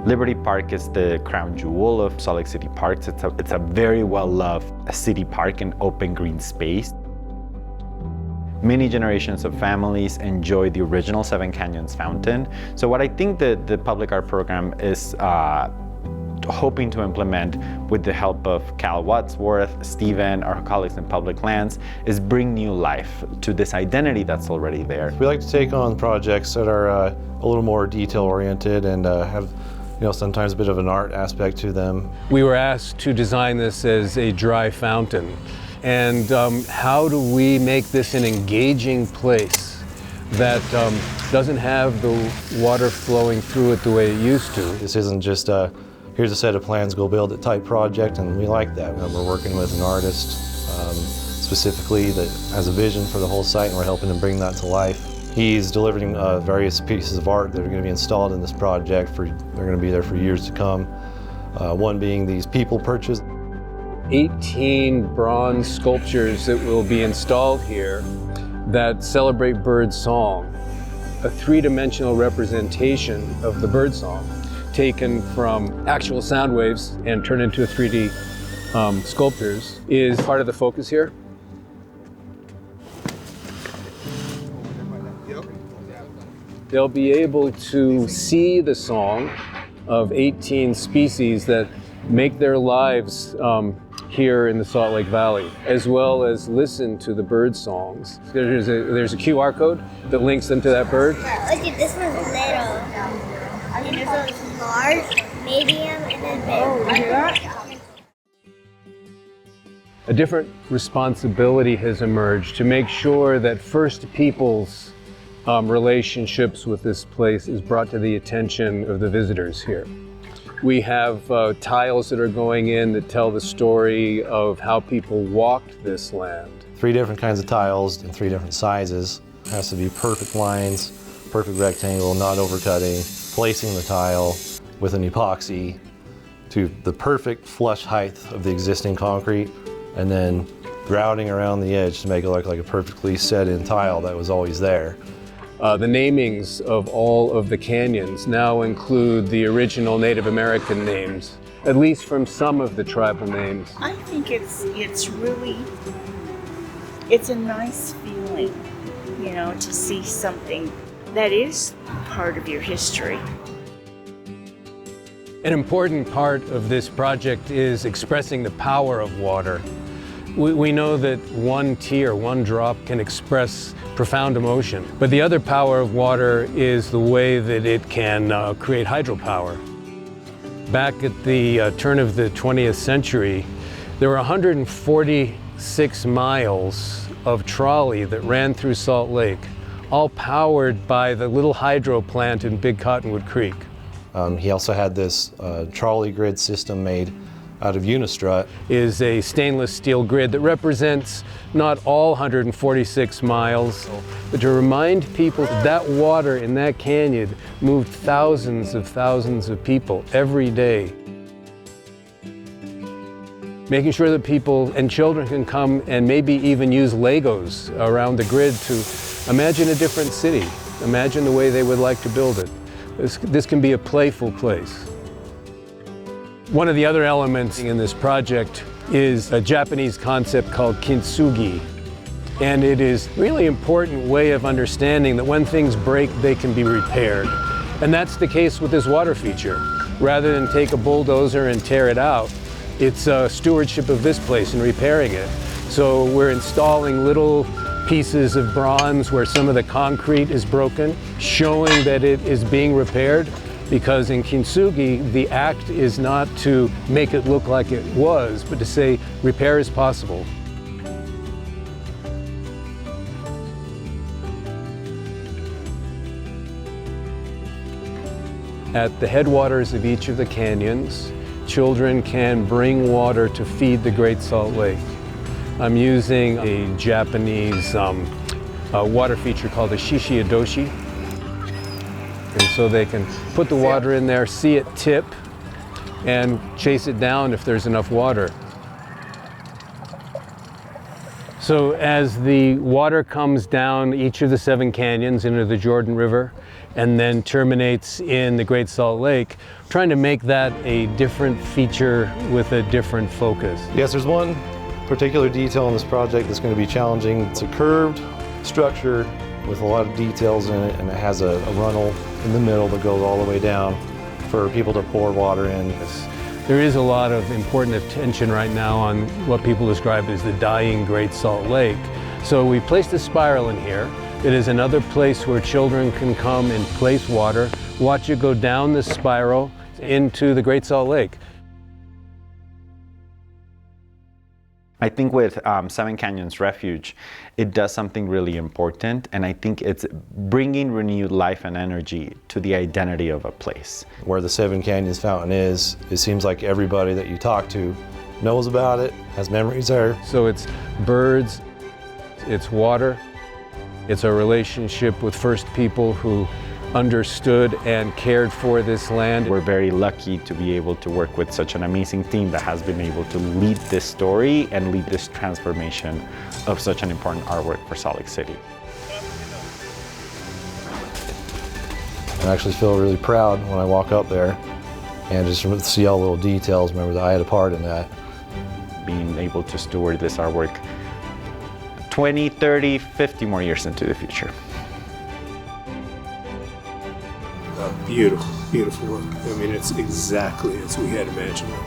Liberty Park is the crown jewel of Salt Lake City parks. It's a very well-loved city park and open green space. Many generations of families enjoy the original Seven Canyons fountain. So what I think that the public art program is hoping to implement with the help of Cal Wadsworth, Stephen, our colleagues in public lands, is bring new life to this identity that's already there. We like to take on projects that are a little more detail-oriented and have sometimes a bit of an art aspect to them. We were asked to design this as a dry fountain. And how do we make this an engaging place that doesn't have the water flowing through it the way it used to? This isn't just here's a set of plans, go build it type project, and we like that. We're working with an artist specifically that has a vision for the whole site, and we're helping him bring that to life. He's delivering various pieces of art that are going to be installed in this project. They're going to be there for years to come. One being these people perches. 18 bronze sculptures that will be installed here that celebrate bird song, a three-dimensional representation of the bird song taken from actual sound waves and turned into 3D sculptures is part of the focus here. They'll be able to see the song of 18 species that make their lives here in the Salt Lake Valley, as well as listen to the bird songs. There's a QR code that links them to that bird. Look at this one's little. And there's a large, medium, and then big. A different responsibility has emerged to make sure that First Peoples relationships with this place is brought to the attention of the visitors here. We have tiles that are going in that tell the story of how people walked this land. 3 different kinds of tiles in 3 different sizes. It has to be perfect lines, perfect rectangle, not overcutting, placing the tile with an epoxy to the perfect flush height of the existing concrete, and then grouting around the edge to make it look like a perfectly set-in tile that was always there. The namings of all of the canyons now include the original Native American names, at least from some of the tribal names. I think it's a nice feeling, to see something that is part of your history. An important part of this project is expressing the power of water. We know that one tear, one drop can express profound emotion, but the other power of water is the way that it can create hydropower. Back at the turn of the 20th century, there were 146 miles of trolley that ran through Salt Lake, all powered by the little hydro plant in Big Cottonwood Creek. He also had this trolley grid system made out of Unistrut. Is a stainless steel grid that represents not all 146 miles, but to remind people that water in that canyon moved thousands of people every day. Making sure that people and children can come and maybe even use Legos around the grid to imagine a different city, imagine the way they would like to build it. This can be a playful place. One of the other elements in this project is a Japanese concept called kintsugi. And it is a really important way of understanding that when things break, they can be repaired. And that's the case with this water feature. Rather than take a bulldozer and tear it out, it's a stewardship of this place and repairing it. So we're installing little pieces of bronze where some of the concrete is broken, showing that it is being repaired. Because in kintsugi, the act is not to make it look like it was, but to say repair is possible. At the headwaters of each of the canyons, children can bring water to feed the Great Salt Lake. I'm using a Japanese water feature called the shishi-adoshi. And so they can put the water in there, see it tip, and chase it down if there's enough water. So as the water comes down each of the 7 canyons into the Jordan River and then terminates in the Great Salt Lake, trying to make that a different feature with a different focus. Yes, there's one particular detail in this project that's going to be challenging. It's a curved structure with a lot of details in it, and it has a runnel in the middle that goes all the way down for people to pour water in. There is a lot of important attention right now on what people describe as the dying Great Salt Lake. So we placed a spiral in here. It is another place where children can come and place water, watch it go down the spiral into the Great Salt Lake. I think with Seven Canyons Refuge, it does something really important, and I think it's bringing renewed life and energy to the identity of a place. Where the Seven Canyons Fountain is, it seems like everybody that you talk to knows about it, has memories there. So it's birds, it's water, it's a relationship with first people who understood and cared for this land. We're very lucky to be able to work with such an amazing team that has been able to lead this story and lead this transformation of such an important artwork for Salt Lake City. I actually feel really proud when I walk up there and just see all the little details, remember that I had a part in that. Being able to steward this artwork 20, 30, 50 more years into the future. Beautiful, beautiful work. I mean, it's exactly as we had imagined it.